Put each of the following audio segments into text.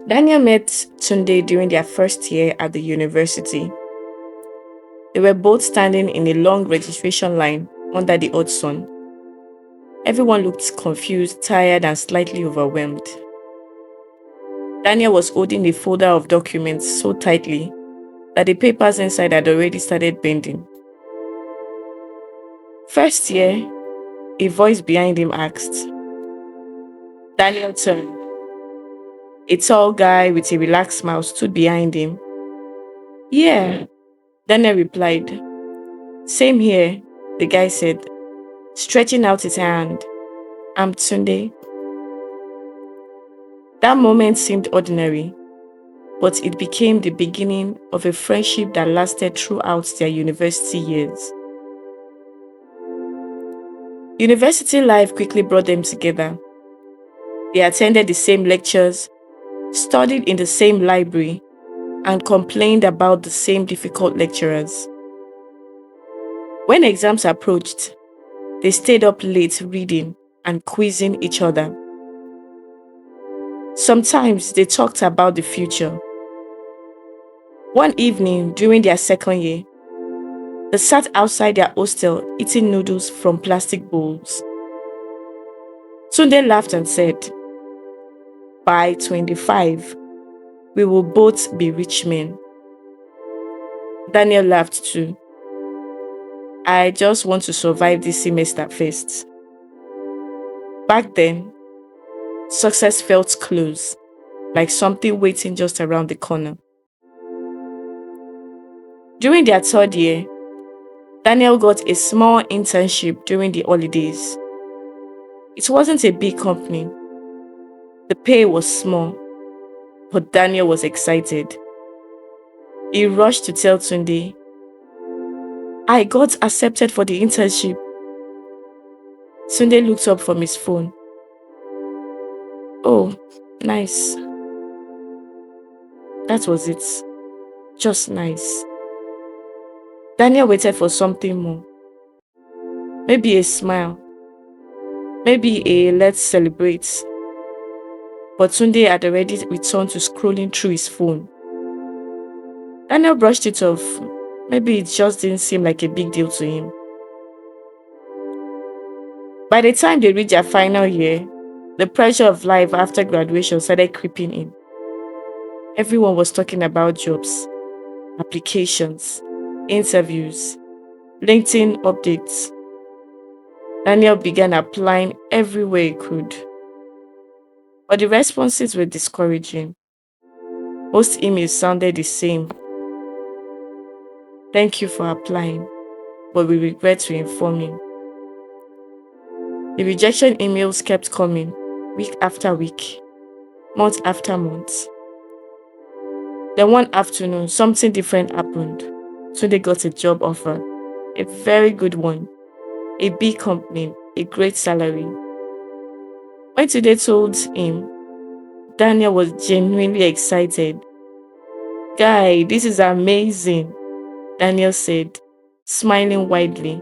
Daniel met Tunde during their first year at the university. They were both standing in a long registration line under the hot sun. Everyone looked confused, tired, and slightly overwhelmed. Daniel was holding a folder of documents so tightly that the papers inside had already started bending. First year, a voice behind him asked. Daniel turned. A tall guy with a relaxed smile stood behind him. Yeah, Daniel replied. Same here, the guy said, stretching out his hand. I'm Tunde. That moment seemed ordinary, but it became the beginning of a friendship that lasted throughout their university years. University life quickly brought them together. They attended the same lectures, studied in the same library, and complained about the same difficult lecturers. When exams approached, they stayed up late reading and quizzing each other. Sometimes they talked about the future. One evening during their second year, they sat outside their hostel eating noodles from plastic bowls. Tunde laughed and said, by 25, we will both be rich men. Daniel laughed too. I just want to survive this semester first. Back then, success felt close, like something waiting just around the corner. During their third year, Daniel got a small internship during the holidays. It wasn't a big company. The pay was small, but Daniel was excited. He rushed to tell Tunde, I got accepted for the internship. Tunde looked up from his phone. Oh, nice. That was it. Just nice. Daniel waited for something more. Maybe a smile. Maybe a let's celebrate. But Tunde had already returned to scrolling through his phone. Daniel brushed it off. Maybe it just didn't seem like a big deal to him. By the time they reached their final year, the pressure of life after graduation started creeping in. Everyone was talking about jobs, applications, interviews, LinkedIn updates. Daniel began applying everywhere he could. But the responses were discouraging. Most emails sounded the same. Thank you for applying, but we regret to inform you. The rejection emails kept coming, week after week, month after month. Then one afternoon, something different happened. Tunde got a job offer, a very good one, a big company, a great salary. When Tunde told him, Daniel was genuinely excited. Guy, this is amazing, Daniel said, smiling widely.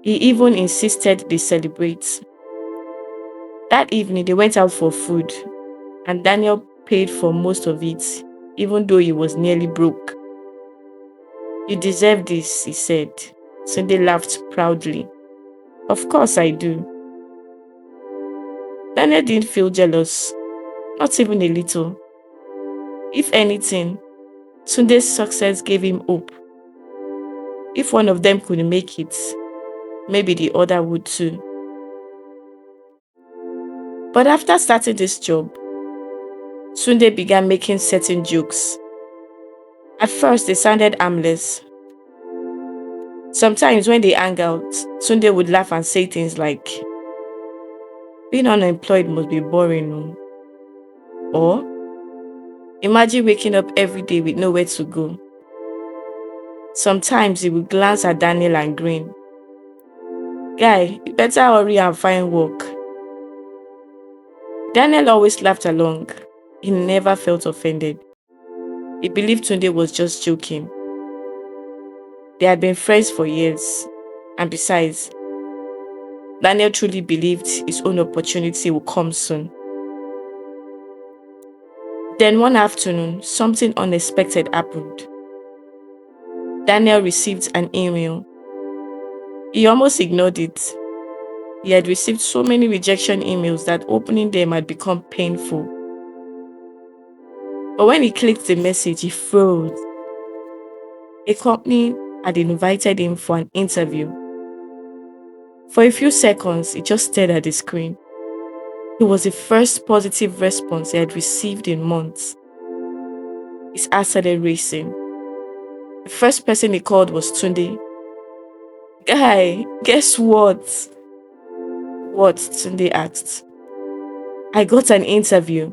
He even insisted they celebrate. That evening, they went out for food, and Daniel paid for most of it, even though he was nearly broke. You deserve this, he said. Tunde laughed proudly. Of course I do. Daniel didn't feel jealous, not even a little. If anything, Tunde's success gave him hope. If one of them could make it, maybe the other would too. But after starting this job, Tunde began making certain jokes. At first, they sounded harmless. Sometimes when they hang out, Tunde would laugh and say things like, being unemployed must be boring, no? Or, imagine waking up every day with nowhere to go. Sometimes he would glance at Daniel and grin. Guy, you better hurry and find work. Daniel always laughed along. He never felt offended. He believed Tunde was just joking. They had been friends for years. And besides, Daniel truly believed his own opportunity would come soon. Then one afternoon, something unexpected happened. Daniel received an email. He almost ignored it. He had received so many rejection emails that opening them had become painful. But when he clicked the message, he froze. A company had invited him for an interview. For a few seconds, he just stared at the screen. It was the first positive response he had received in months. His heart started racing. The first person he called was Tunde. "Guy, guess what?" "What?" Tunde asked. "I got an interview."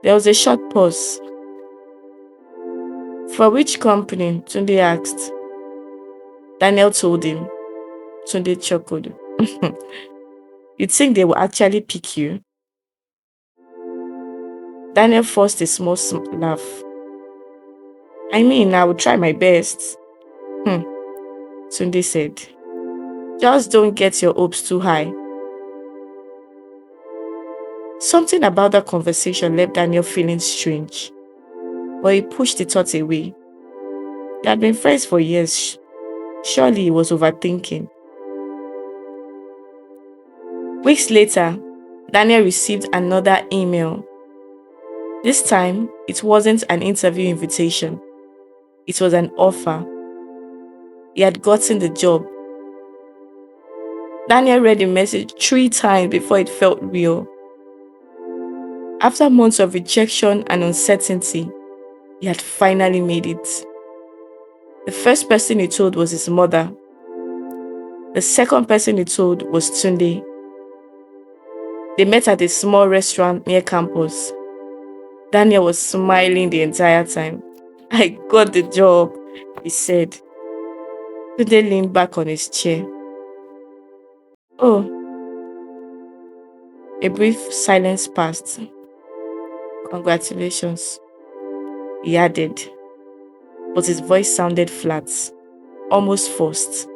There was a short pause. "For which company?" Tunde asked. Daniel told him. Tunde chuckled. "You'd think they will actually pick you?" Daniel forced a small laugh. "I mean, I will try my best." Hmm, Tunde said. "Just don't get your hopes too high." Something about that conversation left Daniel feeling strange, but he pushed the thought away. They had been friends for years. Surely he was overthinking. Weeks later, Daniel received another email. This time, it wasn't an interview invitation. It was an offer. He had gotten the job. Daniel read the message 3 times before it felt real. After months of rejection and uncertainty, he had finally made it. The first person he told was his mother. The second person he told was Tunde. They met at a small restaurant near campus. Daniel was smiling the entire time. "I got the job," he said. Tunde leaned back on his chair. "Oh." A brief silence passed. "Congratulations," he added, but his voice sounded flat, almost forced.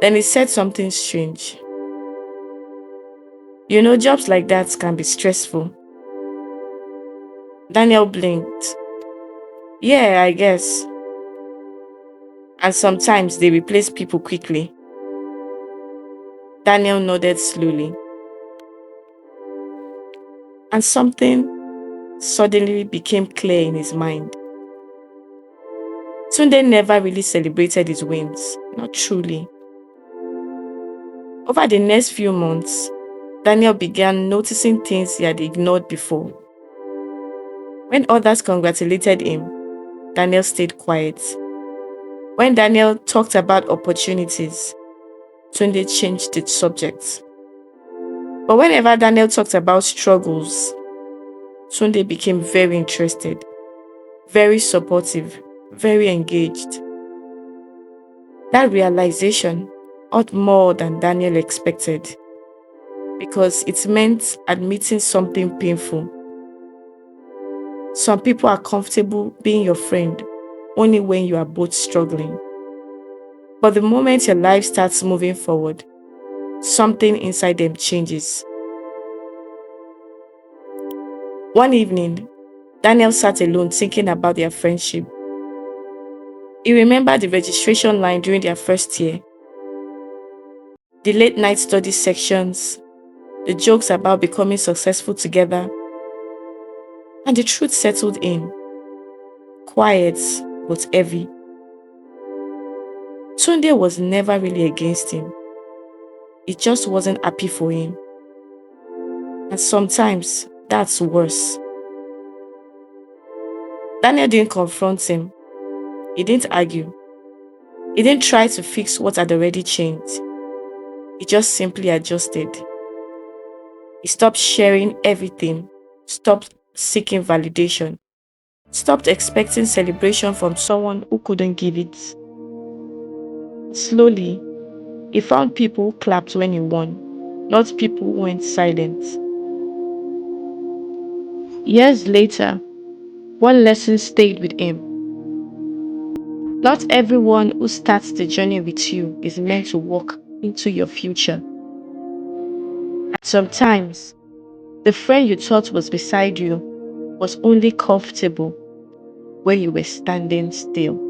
Then he said something strange. "You know, jobs like that can be stressful." Daniel blinked. "Yeah, I guess. And sometimes they replace people quickly." Daniel nodded slowly. And something suddenly became clear in his mind. Tunde never really celebrated his wins, not truly. Over the next few months, Daniel began noticing things he had ignored before. When others congratulated him, Daniel stayed quiet. When Daniel talked about opportunities, Tunde changed the subject. But whenever Daniel talked about struggles, Tunde became very interested, very supportive, very engaged. That realization hurt more than Daniel expected, because it meant admitting something painful. Some people are comfortable being your friend only when you are both struggling. But the moment your life starts moving forward, something inside them changes. One evening, Daniel sat alone thinking about their friendship. He remembered the registration line during their first year, the late night study sections, the jokes about becoming successful together, and the truth settled in, quiet but heavy. Tunde was never really against him. It just wasn't happy for him. And sometimes that's worse. Daniel didn't confront him. He didn't argue. He didn't try to fix what had already changed. He just simply adjusted. He stopped sharing everything, stopped seeking validation, stopped expecting celebration from someone who couldn't give it. Slowly, he found people who clapped when he won, not people who went silent. Years later, one lesson stayed with him. Not everyone who starts the journey with you is meant to walk into your future. Sometimes, The friend you thought was beside you was only comfortable when you were standing still.